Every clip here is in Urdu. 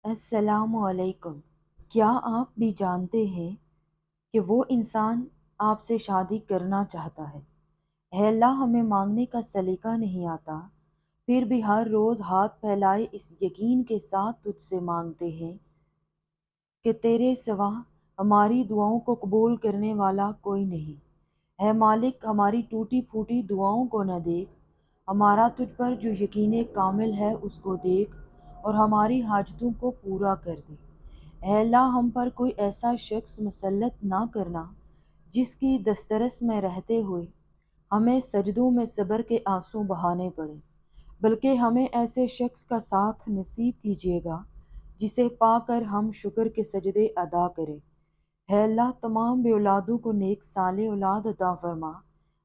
السلام علیکم۔ کیا آپ بھی جانتے ہیں کہ وہ انسان آپ سے شادی کرنا چاہتا ہے؟ اے اللہ، ہمیں مانگنے کا سلیقہ نہیں آتا، پھر بھی ہر روز ہاتھ پھیلائے اس یقین کے ساتھ تجھ سے مانگتے ہیں کہ تیرے سوا ہماری دعاؤں کو قبول کرنے والا کوئی نہیں۔ اے مالک، ہماری ٹوٹی پھوٹی دعاؤں کو نہ دیکھ، ہمارا تجھ پر جو یقین کامل ہے اس کو دیکھ اور ہماری حاجتوں کو پورا کر دے۔ اے اللہ، ہم پر کوئی ایسا شخص مسلط نہ کرنا جس کی دسترس میں رہتے ہوئے ہمیں سجدوں میں صبر کے آنسو بہانے پڑے، بلکہ ہمیں ایسے شخص کا ساتھ نصیب کیجیے گا جسے پا کر ہم شکر کے سجدے ادا کریں۔ اے اللہ، تمام بے اولادوں کو نیک صالح اولاد عطا فرما،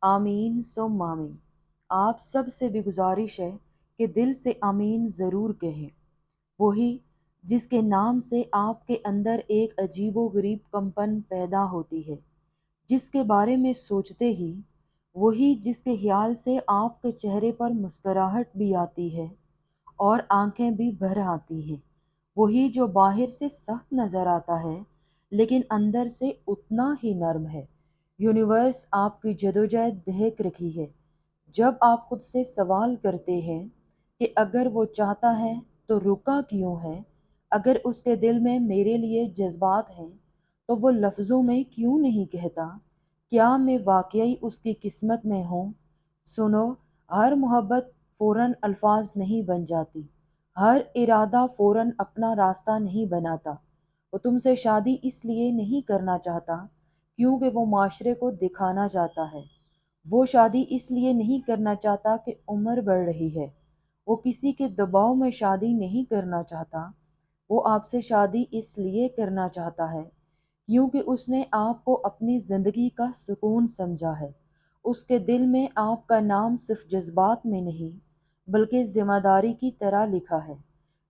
آمین ثم آمین۔ آپ سب سے بھی گزارش ہے کہ دل سے آمین ضرور کہیں۔ وہی جس کے نام سے آپ کے اندر ایک عجیب و غریب کمپن پیدا ہوتی ہے، جس کے بارے میں سوچتے ہی وہی جس کے خیال سے آپ کے چہرے پر مسکراہٹ بھی آتی ہے اور آنکھیں بھی بھر آتی ہیں، وہی جو باہر سے سخت نظر آتا ہے لیکن اندر سے اتنا ہی نرم ہے۔ یونیورس آپ کی جدوجہد دیکھ رکھی ہے۔ جب آپ خود سے سوال کرتے ہیں کہ اگر وہ چاہتا ہے تو رکا کیوں ہے، اگر اس کے دل میں میرے لیے جذبات ہیں تو وہ لفظوں میں کیوں نہیں کہتا، کیا میں واقعی اس کی قسمت میں ہوں؟ سنو، ہر محبت فوراً الفاظ نہیں بن جاتی، ہر ارادہ فوراً اپنا راستہ نہیں بناتا۔ وہ تم سے شادی اس لیے نہیں کرنا چاہتا کیونکہ وہ معاشرے کو دکھانا چاہتا ہے، وہ شادی اس لیے نہیں کرنا چاہتا کہ عمر بڑھ رہی ہے، وہ کسی کے دباؤ میں شادی نہیں کرنا چاہتا، وہ آپ سے شادی اس لیے کرنا چاہتا ہے کیونکہ اس نے آپ کو اپنی زندگی کا سکون سمجھا ہے۔ اس کے دل میں آپ کا نام صرف جذبات میں نہیں بلکہ ذمہ داری کی طرح لکھا ہے۔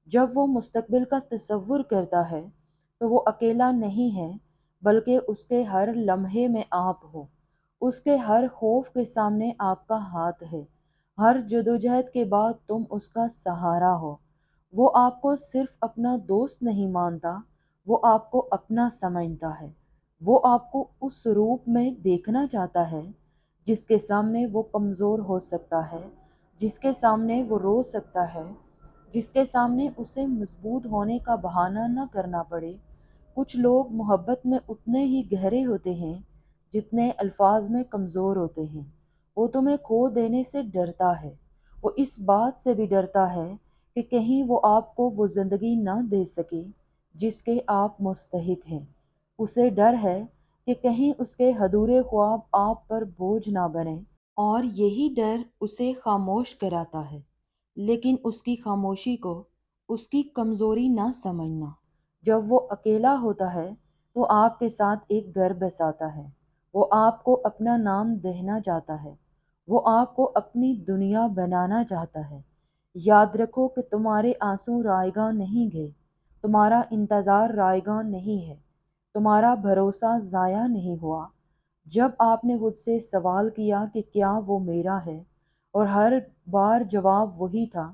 جب وہ مستقبل کا تصور کرتا ہے تو وہ اکیلا نہیں ہے، بلکہ اس کے ہر لمحے میں آپ ہو، اس کے ہر خوف کے سامنے آپ کا ہاتھ ہے، ہر جدوجہد کے بعد تم اس کا سہارا ہو۔ وہ آپ کو صرف اپنا دوست نہیں مانتا، وہ آپ کو اپنا سمجھتا ہے۔ وہ آپ کو اس روپ میں دیکھنا چاہتا ہے جس کے سامنے وہ کمزور ہو سکتا ہے، جس کے سامنے وہ رو سکتا ہے، جس کے سامنے اسے مضبوط ہونے کا بہانہ نہ کرنا پڑے۔ کچھ لوگ محبت میں اتنے ہی گہرے ہوتے ہیں جتنے الفاظ میں کمزور ہوتے ہیں۔ وہ تمہیں کھو دینے سے ڈرتا ہے، وہ اس بات سے بھی ڈرتا ہے کہ کہیں وہ آپ کو وہ زندگی نہ دے سکے جس کے آپ مستحق ہیں۔ اسے ڈر ہے کہ کہیں اس کے ادھورے خواب آپ پر بوجھ نہ بنے، اور یہی ڈر اسے خاموش کراتا ہے، لیکن اس کی خاموشی کو اس کی کمزوری نہ سمجھنا۔ جب وہ اکیلا ہوتا ہے تو آپ کے ساتھ ایک گھر بساتا ہے، وہ آپ کو اپنا نام دینا چاہتا ہے، وہ آپ کو اپنی دنیا بنانا چاہتا ہے۔ یاد رکھو کہ تمہارے آنسو رائے گاں نہیں گئے، تمہارا انتظار رائے گاں نہیں ہے، تمہارا بھروسہ ضائع نہیں ہوا۔ جب آپ نے خود سے سوال کیا کہ کیا وہ میرا ہے، اور ہر بار جواب وہی تھا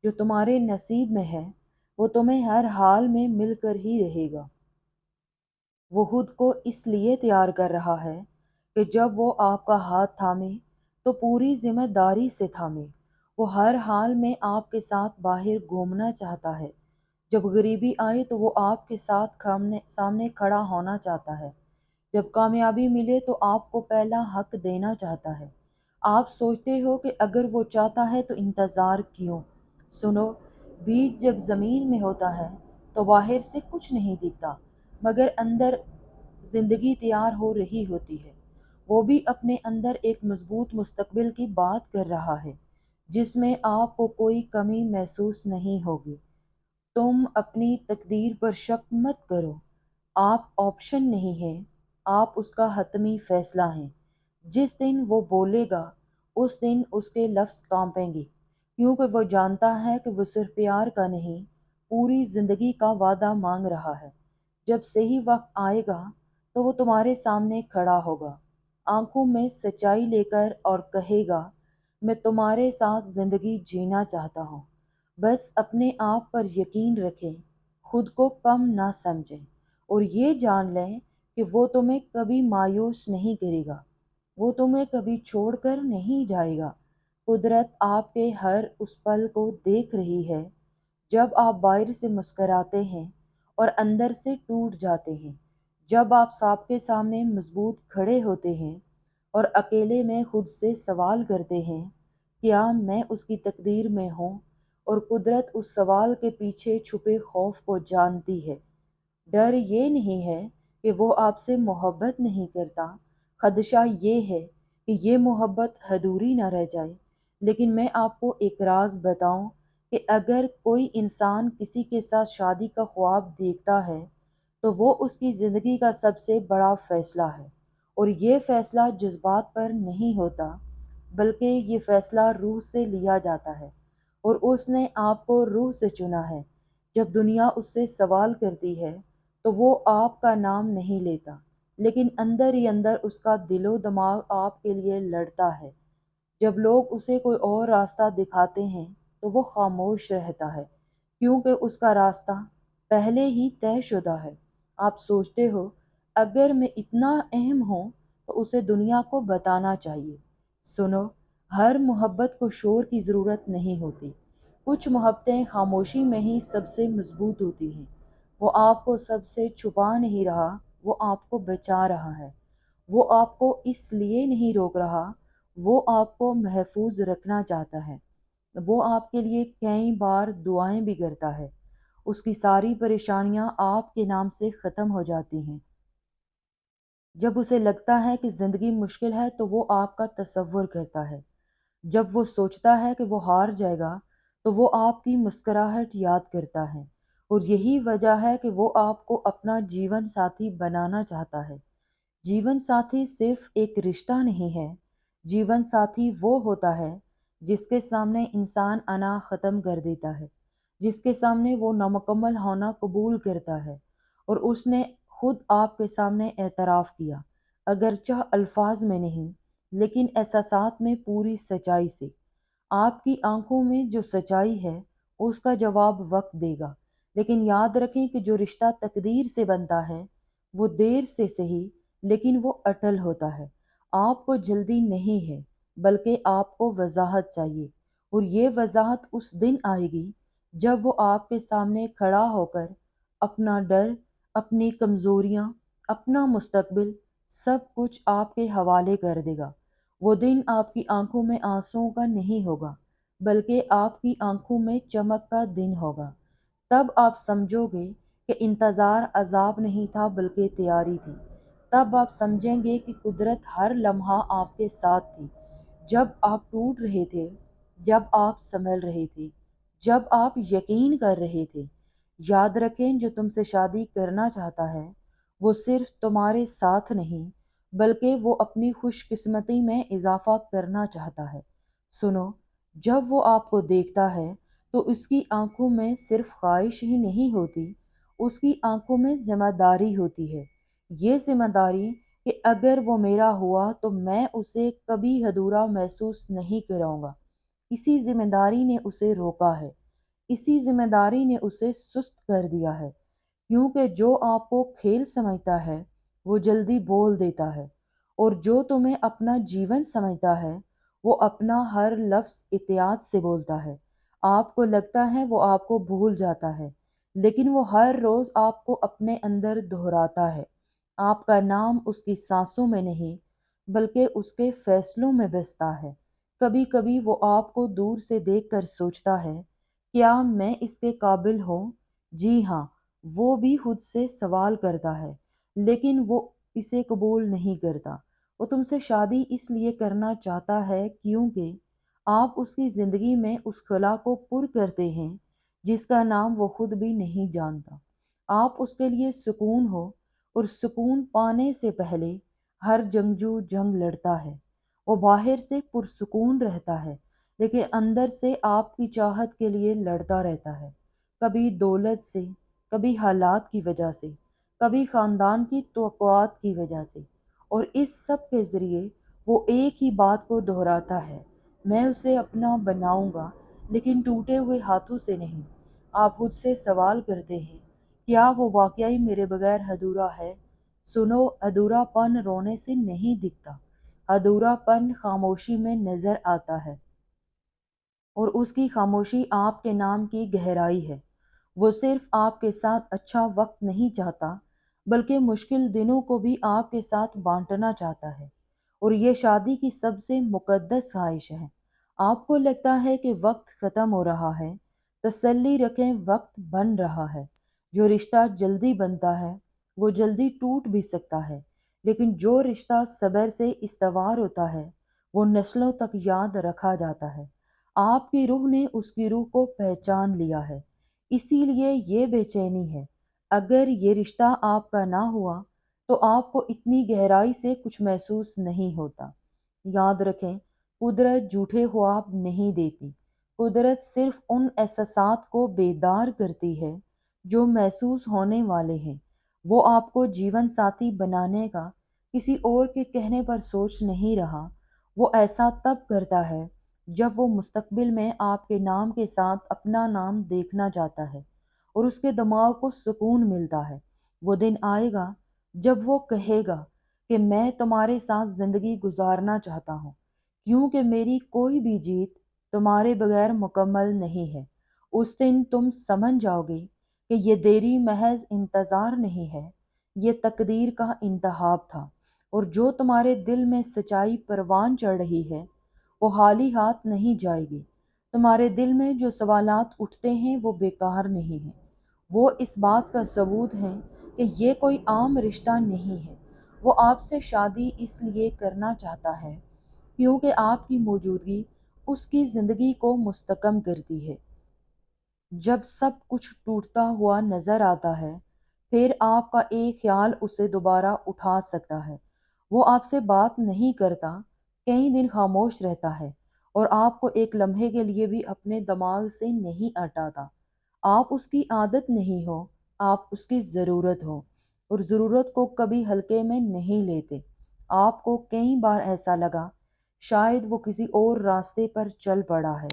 جو تمہارے نصیب میں ہے، وہ تمہیں ہر حال میں مل کر ہی رہے گا۔ وہ خود کو اس لیے تیار کر رہا ہے کہ جب وہ آپ کا ہاتھ تھامے تو پوری ذمہ داری سے تھامے۔ وہ ہر حال میں آپ کے ساتھ باہر گھومنا چاہتا ہے، جب غریبی آئے تو وہ آپ کے ساتھ سامنے کھڑا ہونا چاہتا ہے، جب کامیابی ملے تو آپ کو پہلا حق دینا چاہتا ہے۔ آپ سوچتے ہو کہ اگر وہ چاہتا ہے تو انتظار کیوں؟ سنو، بیج جب زمین میں ہوتا ہے تو باہر سے کچھ نہیں دکھتا، مگر اندر زندگی تیار ہو رہی ہوتی ہے۔ وہ بھی اپنے اندر ایک مضبوط مستقبل کی بات کر رہا ہے جس میں آپ کو کوئی کمی محسوس نہیں ہوگی۔ تم اپنی تقدیر پر شک مت کرو، آپ آپشن نہیں ہیں، آپ اس کا حتمی فیصلہ ہیں۔ جس دن وہ بولے گا اس دن اس کے لفظ کانپیں گے، کیونکہ وہ جانتا ہے کہ وہ صرف پیار کا نہیں، پوری زندگی کا وعدہ مانگ رہا ہے۔ جب صحیح وقت آئے گا تو وہ تمہارے سامنے کھڑا ہوگا، آنکھوں میں سچائی لے کر، اور کہے گا میں تمہارے ساتھ زندگی جینا چاہتا ہوں۔ بس اپنے آپ پر یقین رکھیں، خود کو کم نہ سمجھیں اور یہ جان لیں کہ وہ تمہیں کبھی مایوس نہیں کرے گا، وہ تمہیں کبھی چھوڑ کر نہیں جائے گا۔ قدرت آپ کے ہر اس پل کو دیکھ رہی ہے، جب آپ باہر سے مسکراتے ہیں اور اندر سے ٹوٹ جاتے ہیں، جب آپ سانپ کے سامنے مضبوط کھڑے ہوتے ہیں اور اکیلے میں خود سے سوال کرتے ہیں، کیا میں اس کی تقدیر میں ہوں؟ اور قدرت اس سوال کے پیچھے چھپے خوف کو جانتی ہے۔ ڈر یہ نہیں ہے کہ وہ آپ سے محبت نہیں کرتا، خدشہ یہ ہے کہ یہ محبت ادھوری نہ رہ جائے۔ لیکن میں آپ کو ایک راز بتاؤں کہ اگر کوئی انسان کسی کے ساتھ شادی کا خواب دیکھتا ہے تو وہ اس کی زندگی کا سب سے بڑا فیصلہ ہے، اور یہ فیصلہ جذبات پر نہیں ہوتا، بلکہ یہ فیصلہ روح سے لیا جاتا ہے، اور اس نے آپ کو روح سے چنا ہے۔ جب دنیا اس سے سوال کرتی ہے تو وہ آپ کا نام نہیں لیتا، لیکن اندر ہی اندر اس کا دل و دماغ آپ کے لیے لڑتا ہے۔ جب لوگ اسے کوئی اور راستہ دکھاتے ہیں تو وہ خاموش رہتا ہے، کیونکہ اس کا راستہ پہلے ہی طے شدہ ہے۔ آپ سوچتے ہو اگر میں اتنا اہم ہوں تو اسے دنیا کو بتانا چاہیے۔ سنو، ہر محبت کو شور کی ضرورت نہیں ہوتی، کچھ محبتیں خاموشی میں ہی سب سے مضبوط ہوتی ہیں۔ وہ آپ کو سب سے چھپا نہیں رہا، وہ آپ کو بچا رہا ہے۔ وہ آپ کو اس لیے نہیں روک رہا، وہ آپ کو محفوظ رکھنا چاہتا ہے۔ وہ آپ کے لیے کئی بار دعائیں بھی کرتا ہے۔ اس کی ساری پریشانیاں آپ کے نام سے ختم ہو جاتی ہیں۔ جب اسے لگتا ہے کہ زندگی مشکل ہے تو وہ آپ کا تصور کرتا ہے۔ جب وہ سوچتا ہے کہ وہ ہار جائے گا تو وہ آپ کی مسکراہٹ یاد کرتا ہے، اور یہی وجہ ہے کہ وہ آپ کو اپنا جیون ساتھی بنانا چاہتا ہے۔ جیون ساتھی صرف ایک رشتہ نہیں ہے، جیون ساتھی وہ ہوتا ہے جس کے سامنے انسان انا ختم کر دیتا ہے، جس کے سامنے وہ نامکمل ہونا قبول کرتا ہے، اور اس نے خود آپ کے سامنے اعتراف کیا، اگرچہ الفاظ میں نہیں لیکن احساسات میں پوری سچائی سے۔ آپ کی آنکھوں میں جو سچائی ہے اس کا جواب وقت دے گا، لیکن یاد رکھیں کہ جو رشتہ تقدیر سے بنتا ہے وہ دیر سے صحیح لیکن وہ اٹل ہوتا ہے۔ آپ کو جلدی نہیں ہے، بلکہ آپ کو وضاحت چاہیے، اور یہ وضاحت اس دن آئے گی جب وہ آپ کے سامنے کھڑا ہو کر اپنا ڈر، اپنی کمزوریاں، اپنا مستقبل سب کچھ آپ کے حوالے کر دے گا۔ وہ دن آپ کی آنکھوں میں آنسوؤں کا نہیں ہوگا، بلکہ آپ کی آنکھوں میں چمک کا دن ہوگا۔ تب آپ سمجھو گے کہ انتظار عذاب نہیں تھا بلکہ تیاری تھی۔ تب آپ سمجھیں گے کہ قدرت ہر لمحہ آپ کے ساتھ تھی، جب آپ ٹوٹ رہے تھے، جب آپ سنبھل رہے تھے، جب آپ یقین کر رہے تھے۔ یاد رکھیں، جو تم سے شادی کرنا چاہتا ہے وہ صرف تمہارے ساتھ نہیں، بلکہ وہ اپنی خوش قسمتی میں اضافہ کرنا چاہتا ہے۔ سنو، جب وہ آپ کو دیکھتا ہے تو اس کی آنکھوں میں صرف خواہش ہی نہیں ہوتی، اس کی آنکھوں میں ذمہ داری ہوتی ہے۔ یہ ذمہ داری کہ اگر وہ میرا ہوا تو میں اسے کبھی ادھورا محسوس نہیں کراؤں گا۔ اسی ذمہ داری نے اسے روکا ہے، اسی ذمہ داری نے اسے سست کر دیا ہے، کیونکہ جو آپ کو کھیل سمجھتا ہے وہ جلدی بول دیتا ہے، اور جو تمہیں اپنا جیون سمجھتا ہے وہ اپنا ہر لفظ احتیاط سے بولتا ہے۔ آپ کو لگتا ہے وہ آپ کو بھول جاتا ہے، لیکن وہ ہر روز آپ کو اپنے اندر دہراتا ہے۔ آپ کا نام اس کی سانسوں میں نہیں بلکہ اس کے فیصلوں میں بستا ہے۔ کبھی کبھی وہ آپ کو دور سے دیکھ کر سوچتا ہے، کیا میں اس کے قابل ہوں؟ جی ہاں، وہ بھی خود سے سوال کرتا ہے، لیکن وہ اسے قبول نہیں کرتا۔ وہ تم سے شادی اس لیے کرنا چاہتا ہے کیونکہ آپ اس کی زندگی میں اس خلا کو پر کرتے ہیں جس کا نام وہ خود بھی نہیں جانتا۔ آپ اس کے لیے سکون ہو، اور سکون پانے سے پہلے ہر جنگجو جنگ لڑتا ہے۔ وہ باہر سے پرسکون رہتا ہے لیکن اندر سے آپ کی چاہت کے لیے لڑتا رہتا ہے، کبھی دولت سے، کبھی حالات کی وجہ سے، کبھی خاندان کی توقعات کی وجہ سے، اور اس سب کے ذریعے وہ ایک ہی بات کو دہراتا ہے، میں اسے اپنا بناؤں گا لیکن ٹوٹے ہوئے ہاتھوں سے نہیں۔ آپ خود سے سوال کرتے ہیں، کیا وہ واقعی میرے بغیر ادھورا ہے؟ سنو، ادھورا پن رونے سے نہیں دکھتا، ادھورا پن خاموشی میں نظر آتا ہے، اور اس کی خاموشی آپ کے نام کی گہرائی ہے۔ وہ صرف آپ کے ساتھ اچھا وقت نہیں چاہتا، بلکہ مشکل دنوں کو بھی آپ کے ساتھ بانٹنا چاہتا ہے، اور یہ شادی کی سب سے مقدس خواہش ہے۔ آپ کو لگتا ہے کہ وقت ختم ہو رہا ہے، تسلی رکھیں، وقت بن رہا ہے۔ جو رشتہ جلدی بنتا ہے وہ جلدی ٹوٹ بھی سکتا ہے، لیکن جو رشتہ صبر سے استوار ہوتا ہے وہ نسلوں تک یاد رکھا جاتا ہے۔ آپ کی روح نے اس کی روح کو پہچان لیا ہے، اسی لیے یہ بے چینی ہے۔ اگر یہ رشتہ آپ کا نہ ہوا تو آپ کو اتنی گہرائی سے کچھ محسوس نہیں ہوتا۔ یاد رکھیں، قدرت جھوٹے خواب نہیں دیتی، قدرت صرف ان احساسات کو بیدار کرتی ہے جو محسوس ہونے والے ہیں۔ وہ آپ کو جیون ساتھی بنانے کا کسی اور کے کہنے پر سوچ نہیں رہا، وہ ایسا تب کرتا ہے جب وہ مستقبل میں آپ کے نام کے ساتھ اپنا نام دیکھنا چاہتا ہے، اور اس کے دماغ کو سکون ملتا ہے۔ وہ دن آئے گا جب وہ کہے گا کہ میں تمہارے ساتھ زندگی گزارنا چاہتا ہوں، کیونکہ میری کوئی بھی جیت تمہارے بغیر مکمل نہیں ہے۔ اس دن تم سمجھ جاؤ گے کہ یہ دیری محض انتظار نہیں ہے، یہ تقدیر کا انتخاب تھا، اور جو تمہارے دل میں سچائی پروان چڑھ رہی ہے وہ خالی ہاتھ نہیں جائے گی۔ تمہارے دل میں جو سوالات اٹھتے ہیں وہ بیکار نہیں ہیں، وہ اس بات کا ثبوت ہیں کہ یہ کوئی عام رشتہ نہیں ہے۔ وہ آپ سے شادی اس لیے کرنا چاہتا ہے کیونکہ آپ کی موجودگی اس کی زندگی کو مستحکم کرتی ہے۔ جب سب کچھ ٹوٹتا ہوا نظر آتا ہے، پھر آپ کا ایک خیال اسے دوبارہ اٹھا سکتا ہے۔ وہ آپ سے بات نہیں کرتا، کئی دن خاموش رہتا ہے، اور آپ کو ایک لمحے کے لیے بھی اپنے دماغ سے نہیں ہٹاتا۔ آپ اس کی عادت نہیں ہو، آپ اس کی ضرورت ہو، اور ضرورت کو کبھی ہلکے میں نہیں لیتے۔ آپ کو کئی بار ایسا لگا شاید وہ کسی اور راستے پر چل پڑا ہے۔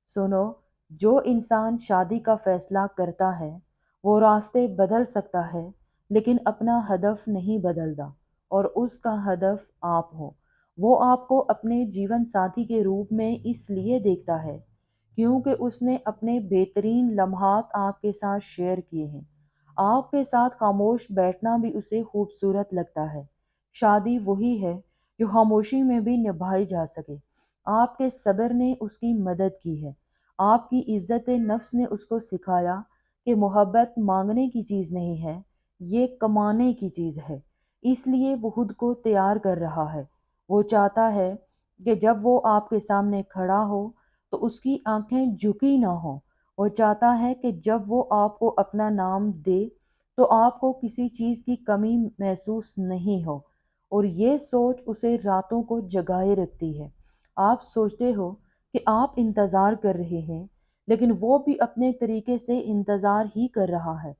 سنو، جو انسان شادی کا فیصلہ کرتا ہے وہ راستے بدل سکتا ہے، لیکن اپنا ہدف نہیں بدلتا، اور اس کا ہدف آپ ہو۔ وہ آپ کو اپنے جیون ساتھی کے روپ میں اس لیے دیکھتا ہے کیونکہ اس نے اپنے بہترین لمحات آپ کے ساتھ شیئر کیے ہیں۔ آپ کے ساتھ خاموش بیٹھنا بھی اسے خوبصورت لگتا ہے۔ شادی وہی ہے جو خاموشی میں بھی نبھائی جا سکے۔ آپ کے صبر نے اس کی مدد کی ہے، آپ کی عزت نفس نے اس کو سکھایا کہ محبت مانگنے کی چیز نہیں ہے، یہ کمانے کی چیز ہے۔ اس لیے وہ خود کو تیار کر رہا ہے۔ وہ چاہتا ہے کہ جب وہ آپ کے سامنے کھڑا ہو تو اس کی آنکھیں جھکی نہ ہوں۔ وہ چاہتا ہے کہ جب وہ آپ کو اپنا نام دے تو آپ کو کسی چیز کی کمی محسوس نہیں ہو، اور یہ سوچ اسے راتوں کو جگائے رکھتی ہے۔ آپ سوچتے ہو کہ آپ انتظار کر رہے ہیں، لیکن وہ بھی اپنے طریقے سے انتظار ہی کر رہا ہے۔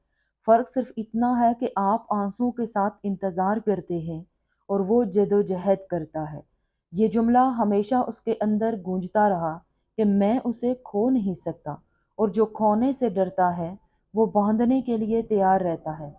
فرق صرف اتنا ہے کہ آپ آنسوں کے ساتھ انتظار کرتے ہیں اور وہ جدوجہد کرتا ہے۔ یہ جملہ ہمیشہ اس کے اندر گونجتا رہا کہ میں اسے کھو نہیں سکتا، اور جو کھونے سے ڈرتا ہے وہ باندھنے کے لیے تیار رہتا ہے۔